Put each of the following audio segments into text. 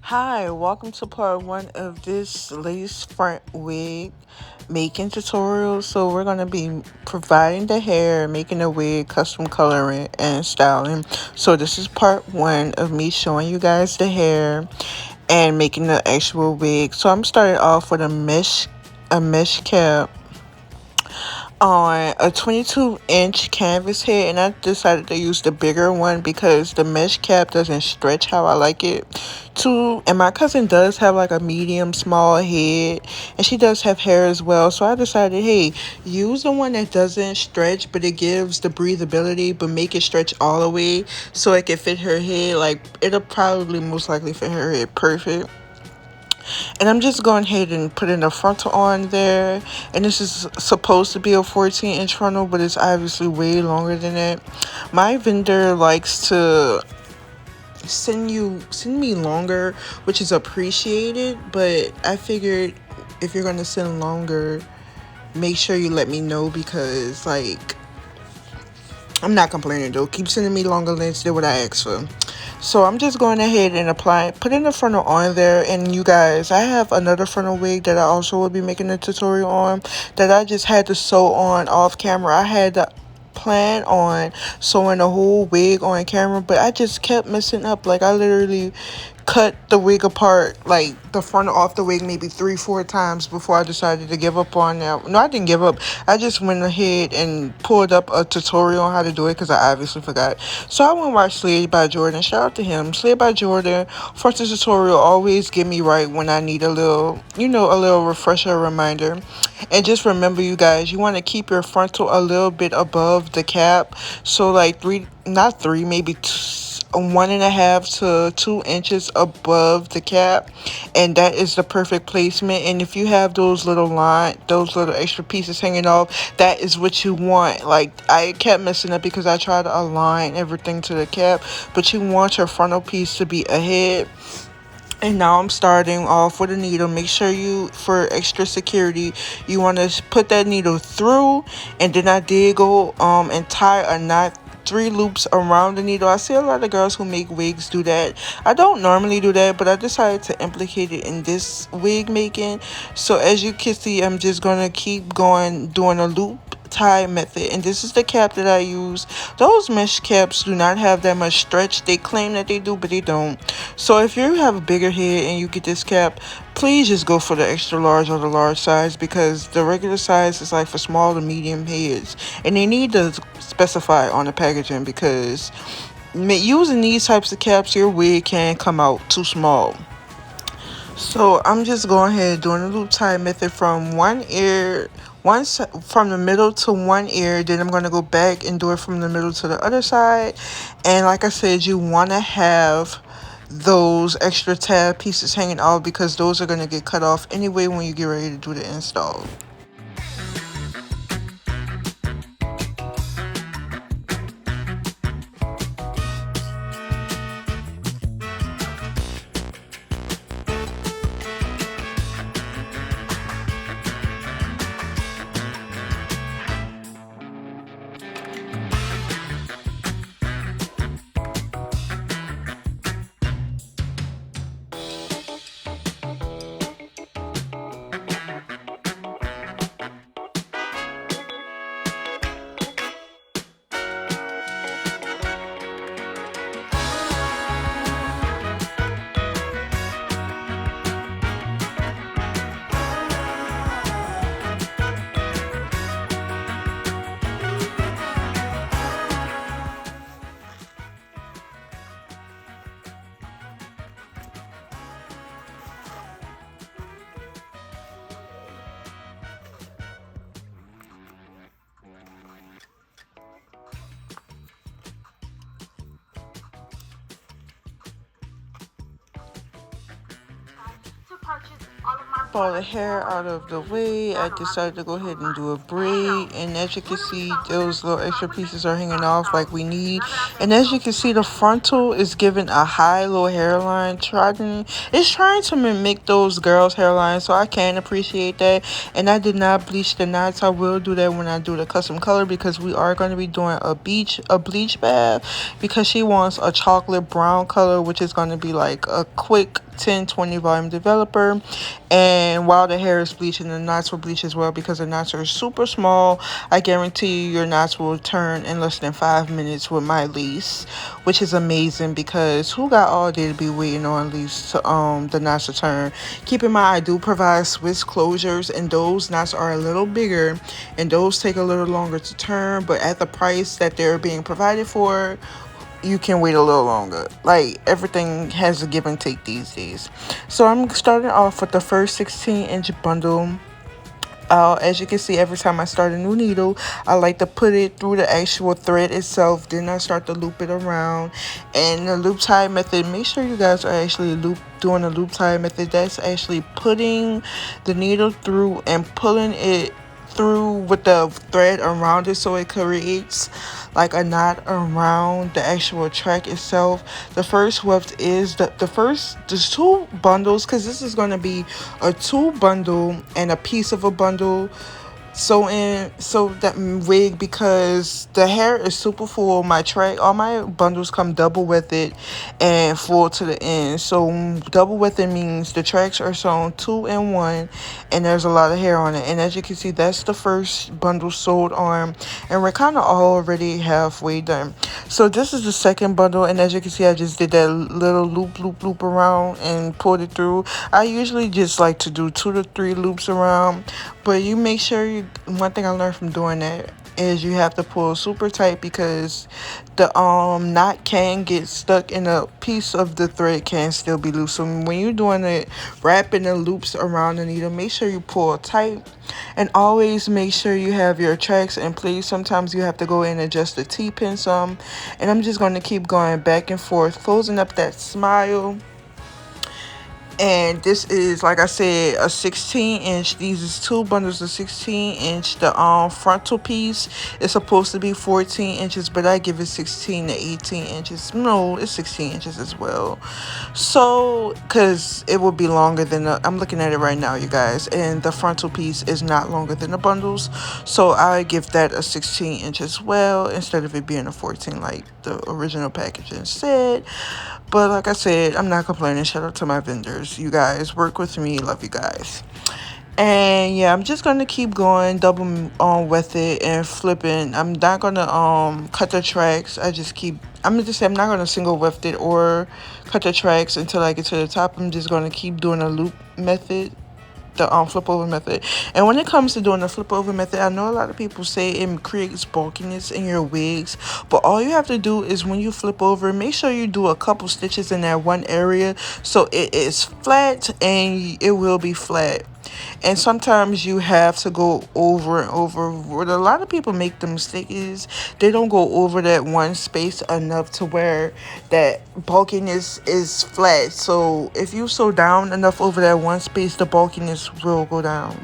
Hi, welcome to part one of this lace front wig making tutorial. So we're going to be providing the hair, making the wig, custom coloring, and styling. So this is part one of me showing you guys the hair and making the actual wig. So I'm starting off with a mesh cap on a 22-inch canvas head, and I decided to use the bigger one because the mesh cap doesn't stretch how I like it to. And my cousin does have like a medium small head, and she does have hair as well, so I decided, hey, use the one that doesn't stretch but it gives the breathability, but make it stretch all the way so it can fit her head. Like, it'll probably most likely fit her head perfect. And I'm just going ahead and putting the frontal on there. And this is supposed to be a 14-inch frontal, but it's obviously way longer than that. My vendor likes to send me longer, which is appreciated, but I figured if you're gonna send longer, make sure you let me know, because like, I'm not complaining though. Keep sending me longer lengths, did what I asked for. So I'm just going ahead and putting the frontal on there. And you guys, I have another frontal wig that I also will be making a tutorial on that I just had to sew on off camera. I had to plan on sewing the whole wig on camera, but I just kept messing up. Like, I literally cut the wig apart, like the front off the wig, maybe 3-4 times before I decided to give up on that. No, I didn't give up. I just went ahead and pulled up a tutorial on how to do it because I obviously forgot. So I went and watched Slid by Jordan. Shout out to him. Slid by Jordan, for the tutorial, always get me right when I need a little, a little refresher reminder. And just remember, you guys, you want to keep your frontal a little bit above the cap. So like not three, maybe 1.5 to 2 inches above the cap, and that is the perfect placement. And if you have those those little extra pieces hanging off, that is what you want. Like, I kept messing up because I tried to align everything to the cap, but you want your frontal piece to be ahead. And now I'm starting off with a needle. Make sure you, for extra security, you want to put that needle through, and then I did go and tie a knot, 3 loops around the needle. I see a lot of girls who make wigs do that. I don't normally do that, but I decided to implicate it in this wig making. So as you can see, I'm just gonna keep going, doing a loop tie method. And this is the cap that I use. Those mesh caps do not have that much stretch. They claim that they do, but they don't. So if you have a bigger head and you get this cap, please just go for the extra large or the large size, because the regular size is like for small to medium heads, and they need to specify on the packaging, because using these types of caps, your wig can come out too small. So I'm just going ahead doing the loop tie method from one ear, from the middle to one ear. Then I'm going to go back and do it from the middle to the other side. And like I said, you want to have those extra tab pieces hanging off, because those are going to get cut off anyway when you get ready to do the install. All the hair out of the way, I decided to go ahead and do a braid. And as you can see, those little extra pieces are hanging off like we need. And as you can see, the frontal is giving a high little hairline. It's trying to mimic those girls' hairlines, so I can appreciate that. And I did not bleach the knots. I will do that when I do the custom color, because we are going to be doing a bleach bath, because she wants a chocolate brown color, which is going to be like a quick 10-20 volume developer. And while the hair is bleaching, the knots will bleach as well because the knots are super small. I guarantee you your knots will turn in less than 5 minutes with my lease, which is amazing because who got all day to be waiting on lease to the knots to turn. Keep in mind I do provide Swiss closures, and those knots are a little bigger and those take a little longer to turn, but at the price that they're being provided for, you can wait a little longer. Like, everything has a give and take these days. So I'm starting off with the first 16-inch bundle. As you can see, every time I start a new needle, I like to put it through the actual thread itself. Then I start to loop it around. And the loop tie method, make sure you guys are actually doing a loop tie method. That's actually putting the needle through and pulling it through with the thread around it, so it creates like a knot around the actual track itself. The first weft is the first, there's two bundles because this is going to be a two bundle and a piece of a bundle. So that wig, because the hair is super full, my track, all my bundles come double with it and full to the end. So double with it means the tracks are sewn 2 in 1 and there's a lot of hair on it. And as you can see, that's the first bundle sewed on, and we're kind of already halfway done. So this is the second bundle, and as you can see, I just did that little loop around and pulled it through. I usually just like to do 2 to 3 loops around, but you make sure you, one thing I learned from doing that is you have to pull super tight because the knot can get stuck in a piece of the thread, can still be loose. So when you're doing it, wrapping the loops around the needle, make sure you pull tight, and always make sure you have your tracks in place. Sometimes you have to go in and adjust the T-pin some, and I'm just going to keep going back and forth, closing up that smile. And this is, like I said, a 16-inch. These is two bundles of 16-inch. The frontal piece is supposed to be 14 inches, but I give it 16 to 18 inches. No, it's 16 inches as well. So, because it will be longer than I'm looking at it right now, you guys, and the frontal piece is not longer than the bundles. So I give that a 16 inch as well, instead of it being a 14 like the original packaging said. But like I said, I'm not complaining. Shout out to my vendors. You guys work with me. Love you guys. And yeah, I'm just gonna keep going, double with it and flipping. I'm not gonna cut the tracks. I'm gonna just say I'm not gonna single weft it or cut the tracks until I get to the top. I'm just gonna keep doing a loop method, the flip over method. And when it comes to doing the flip over method, I know a lot of people say it creates bulkiness in your wigs, but all you have to do is when you flip over, make sure you do a couple stitches in that one area so it is flat, and it will be flat. And sometimes you have to go over and over. What a lot of people make the mistake is they don't go over that one space enough to where that bulkiness is flat. So if you sew down enough over that one space, the bulkiness will go down.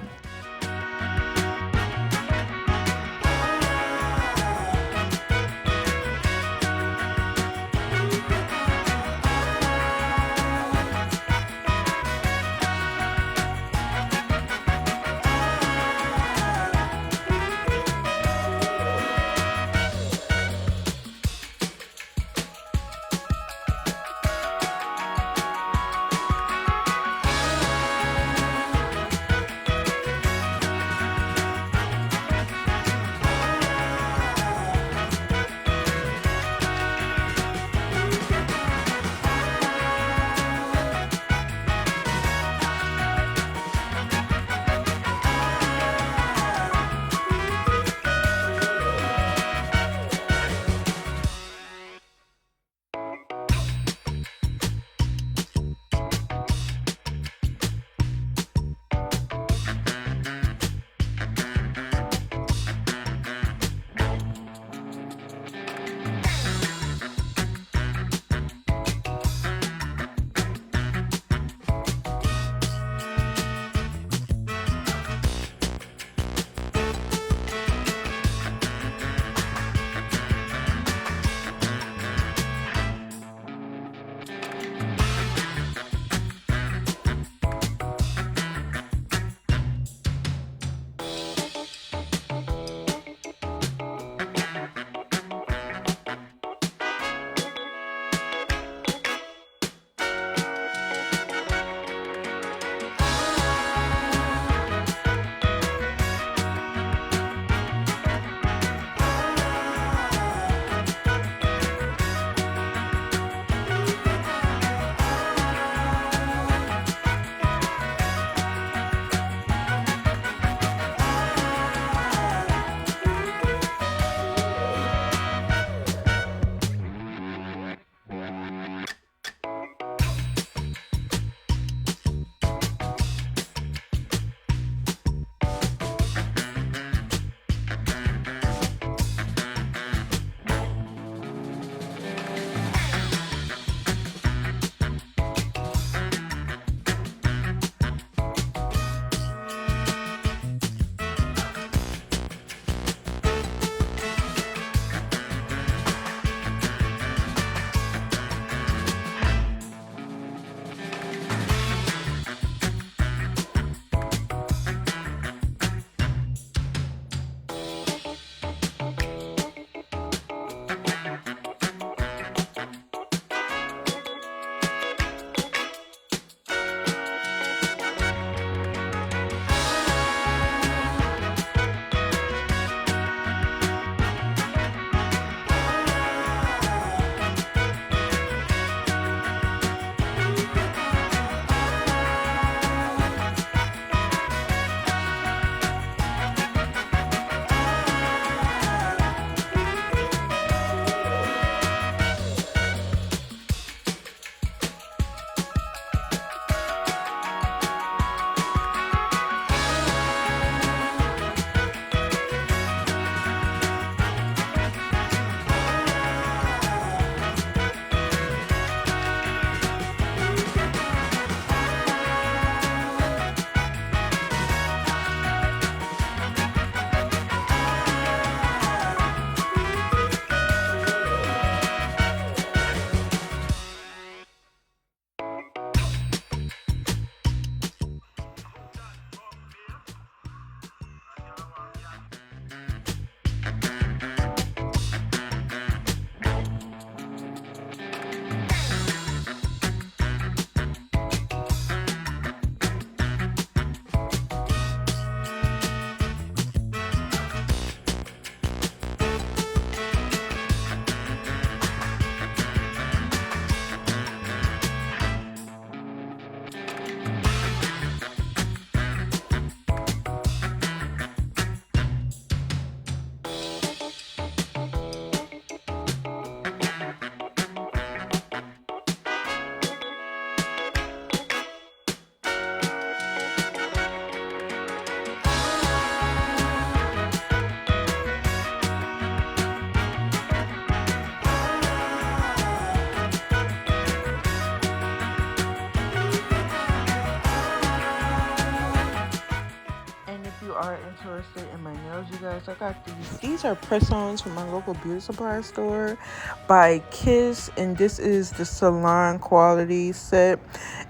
first day in my nails, you guys. I got these. These are press-ons from my local beauty supply store by Kiss, and this is the salon quality set.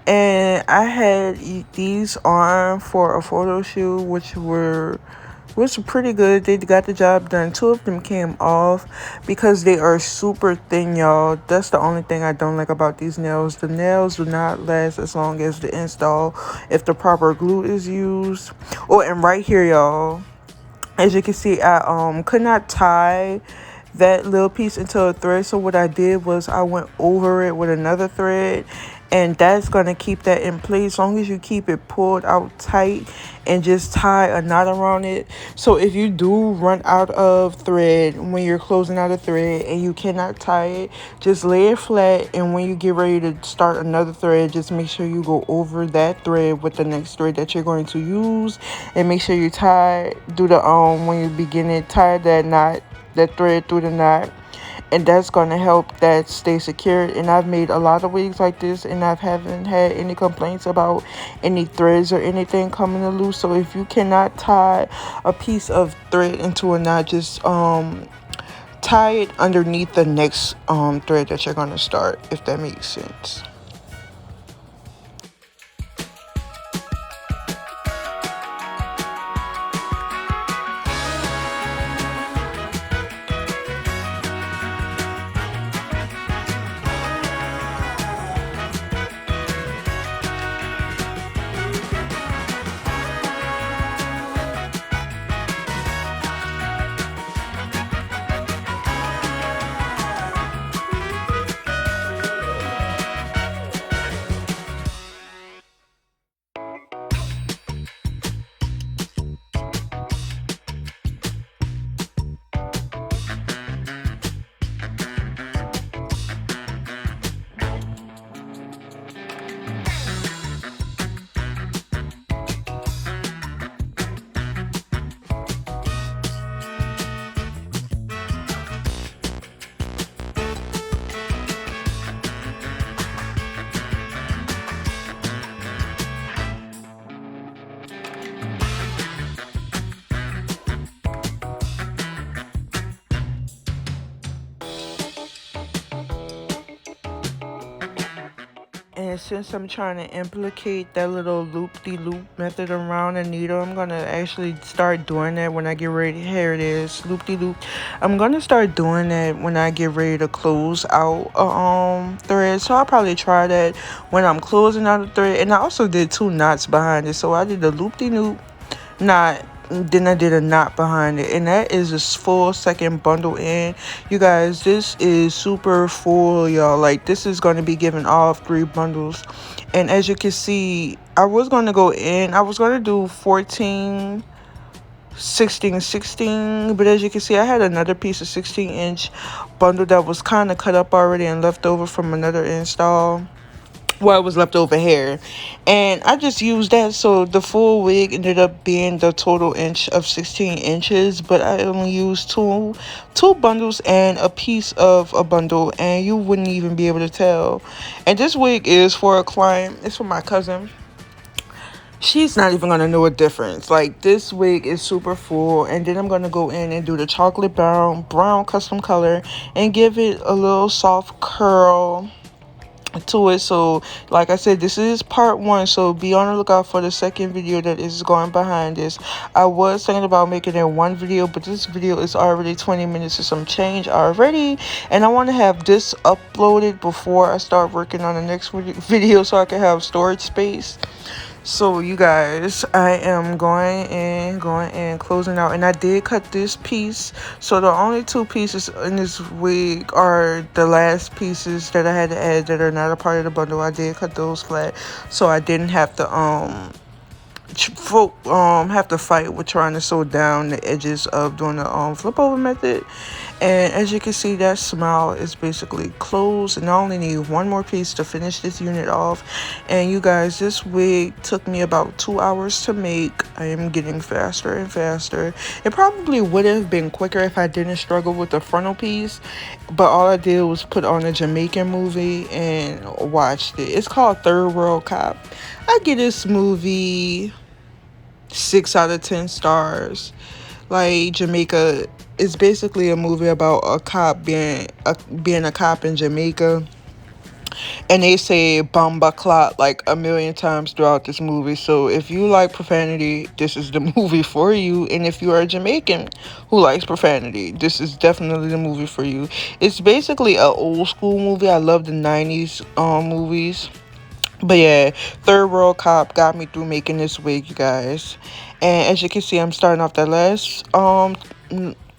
And I had these on for a photo shoot, which were pretty good. They got the job done. Two of them came off because they are super thin, y'all. That's the only thing I don't like about these nails. The nails do not last as long as the install if the proper glue is used. Oh, and right here, y'all, as you can see, I could not tie that little piece into a thread, so what I did was I went over it with another thread, and that's gonna keep that in place as long as you keep it pulled out tight and just tie a knot around it. So if you do run out of thread when you're closing out a thread and you cannot tie it, just lay it flat, and when you get ready to start another thread, just make sure you go over that thread with the next thread that you're going to use, and make sure you do the when you begin it, tie that thread through the knot, and that's going to help that stay secured. And I've made a lot of wigs like this, and I haven't had any complaints about any threads or anything coming loose. So if you cannot tie a piece of thread into a knot, just tie it underneath the next thread that you're going to start, if that makes sense. And since I'm trying to implicate that little loop-de-loop method around a needle, I'm going to actually start doing that when I get ready. Here it is, loop-de-loop. I'm going to start doing that when I get ready to close out thread. So I'll probably try that when I'm closing out a thread. And I also did 2 knots behind it. So I did the loop-de-loop knot, then I did a knot behind it, and that is a full second bundle in. You guys, this is super full, y'all. Like, this is going to be giving all 3 bundles. And as you can see, I was going to go in, I was going to do 14, 16, 16, but as you can see, I had another piece of 16-inch bundle that was kind of cut up already and left over from another install. Well, it was leftover hair, and I just used that. So the full wig ended up being the total inch of 16 inches, but I only used two bundles and a piece of a bundle, and you wouldn't even be able to tell. And this wig is for a client. It's for my cousin. She's not even gonna know a difference. Like, this wig is super full, and then I'm gonna go in and do the chocolate brown custom color and give it a little soft curl to it. So like I said, this is part 1, so be on the lookout for the second video that is going behind this. I was thinking about making it one video, but this video is already 20 minutes and some change already, and I want to have this uploaded before I start working on the next video so I can have storage space. So you guys, I am going and closing out, and I did cut this piece. So the only 2 pieces in this wig are the last pieces that I had to add that are not a part of the bundle. I did cut those flat, so I didn't have to have to fight with trying to sew down the edges of doing the flip over method. And as you can see, that smile is basically closed, and I only need 1 more piece to finish this unit off. And you guys, this wig took me about 2 hours to make. I am getting faster and faster. It probably would have been quicker if I didn't struggle with the frontal piece, but all I did was put on a Jamaican movie and watched it. It's called Third World Cop. I get this movie 6 out of 10 stars. Like Jamaica is basically a movie about a cop being a cop in Jamaica, and they say bomba clot like a million times throughout this movie. So if you like profanity, this is the movie for you. And if you are a Jamaican who likes profanity, this is definitely the movie for you. It's basically a old school movie. I love the 90s movies. But yeah, Third World Cop got me through making this wig, you guys. And as you can see, I'm starting off the last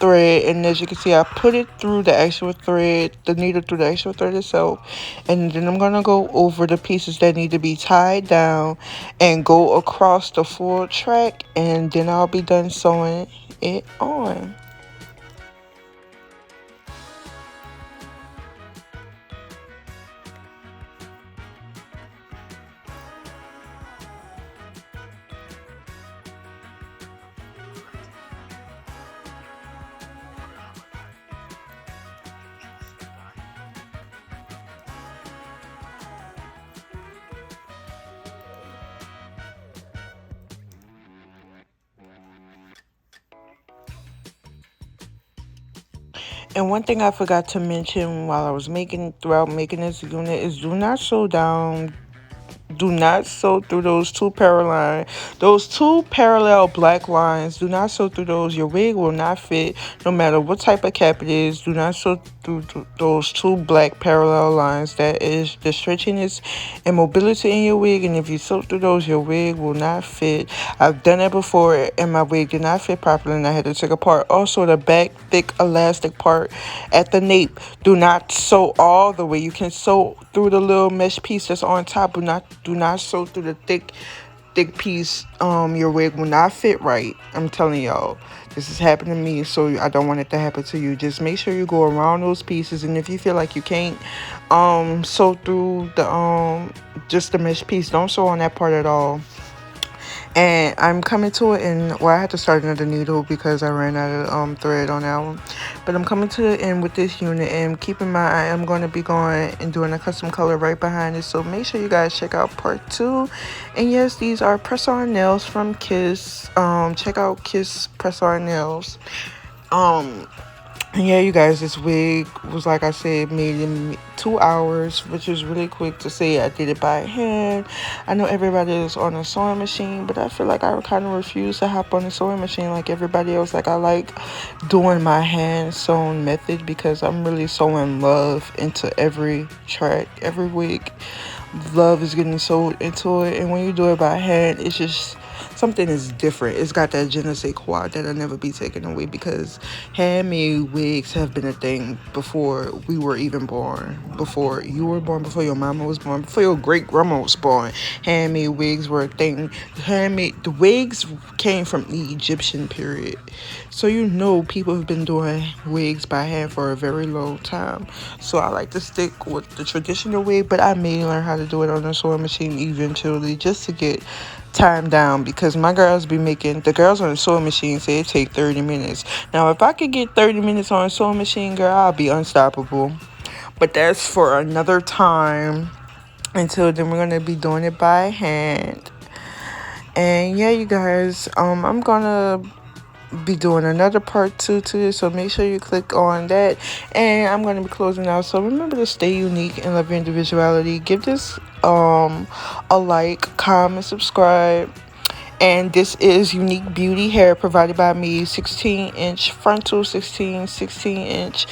thread, and as you can see, I put it through the actual thread, the needle through the actual thread itself, and then I'm gonna go over the pieces that need to be tied down and go across the full track, and then I'll be done sewing it on. And one thing I forgot to mention while I was throughout making this unit is do not sew through those two parallel black lines. Do not sew through those. Your wig will not fit no matter what type of cap it is. Do not sew through those two black parallel lines. That is the stretchiness and mobility in your wig. And if you sew through those, your wig will not fit. I've done it before and my wig did not fit properly and I had to take apart. Also, the back thick elastic part at the nape, do not sew all the way. You can sew through the little mesh piece that's on top. Do not sew through the thick piece. Your wig will not fit right. I'm telling y'all, this has happened to me, so I don't want it to happen to you. Just make sure you go around those pieces, and if you feel like you can't sew through the just the mesh piece, don't sew on that part at all. And I'm coming to it, and well, I had to start another needle because I ran out of thread on that one. But I'm coming to the end with this unit, and keep in mind I am going to be going and doing a custom color right behind it. So make sure you guys check out part 2. And yes, these are press-on nails from Kiss. Check out Kiss press-on nails. And yeah, you guys, this wig was, like I said, made in 2 hours, which is really quick to say. I did it by hand. I know everybody is on a sewing machine, but I feel like I kind of refuse to hop on a sewing machine like everybody else. Like, I like doing my hand sewn method because I'm really sewing love into every track, every wig. Love is getting sewed into it, and when you do it by hand, it's just something is different. It's got that je ne sais quoi that'll never be taken away because handmade wigs have been a thing before we were even born, before you were born, before your mama was born, before your great grandma was born. Handmade wigs were a thing. The wigs came from the Egyptian period, so you know people have been doing wigs by hand for a very long time. So I like to stick with the traditional wig, but I may learn how to do it on a sewing machine eventually, just to get time down, because the girls on the sewing machine say it take 30 minutes. Now if I could get 30 minutes on a sewing machine, girl, I'll be unstoppable. But that's for another time. Until then, we're gonna be doing it by hand. And yeah, you guys, I'm gonna be doing another part 2 to this, so make sure you click on that. And I'm going to be closing out, so remember to stay unique and love your individuality. Give this a like, comment, subscribe. And this is Unique Beauty Hair, provided by me. 16-inch frontal, 16-inch,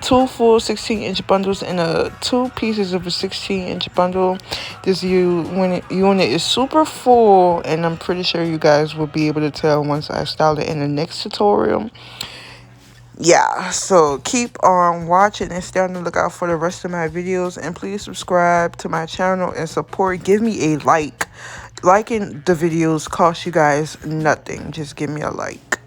two full 16-inch bundles, and two pieces of a 16-inch bundle. This unit is super full, and I'm pretty sure you guys will be able to tell once I style it in the next tutorial. Yeah, so keep on watching and stay on the lookout for the rest of my videos, and please subscribe to my channel and support. Give me a like. Liking the videos costs you guys nothing. Just give me a like.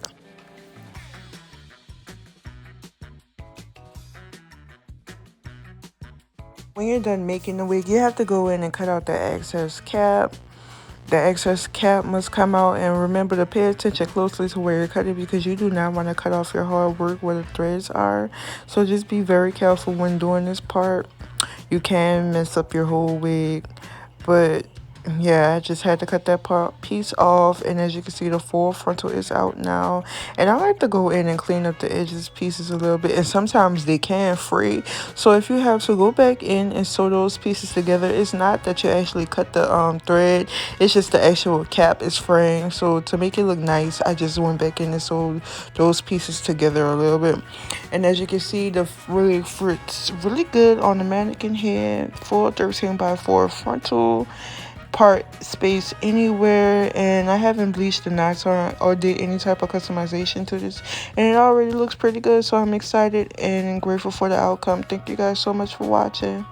When you're done making the wig, you have to go in and cut out the excess cap. The excess cap must come out, and remember to pay attention closely to where you're cutting, because you do not want to cut off your hard work where the threads are. So just be very careful when doing this part. You can mess up your whole wig, but Yeah, I just had to cut that part piece off, and as you can see, the full frontal is out now. And I like to go in and clean up the edges pieces a little bit, and sometimes they can fray. So if you have to go back in and sew those pieces together, it's not that you actually cut the thread, it's just the actual cap is fraying. So to make it look nice, I just went back in and sewed those pieces together a little bit. And as you can see, the really fits really good on the mannequin head. Full 13 by 4 frontal part space anywhere, and I haven't bleached the knots or did any type of customization to this, and it already looks pretty good. So I'm excited and grateful for the outcome. Thank you guys so much for watching.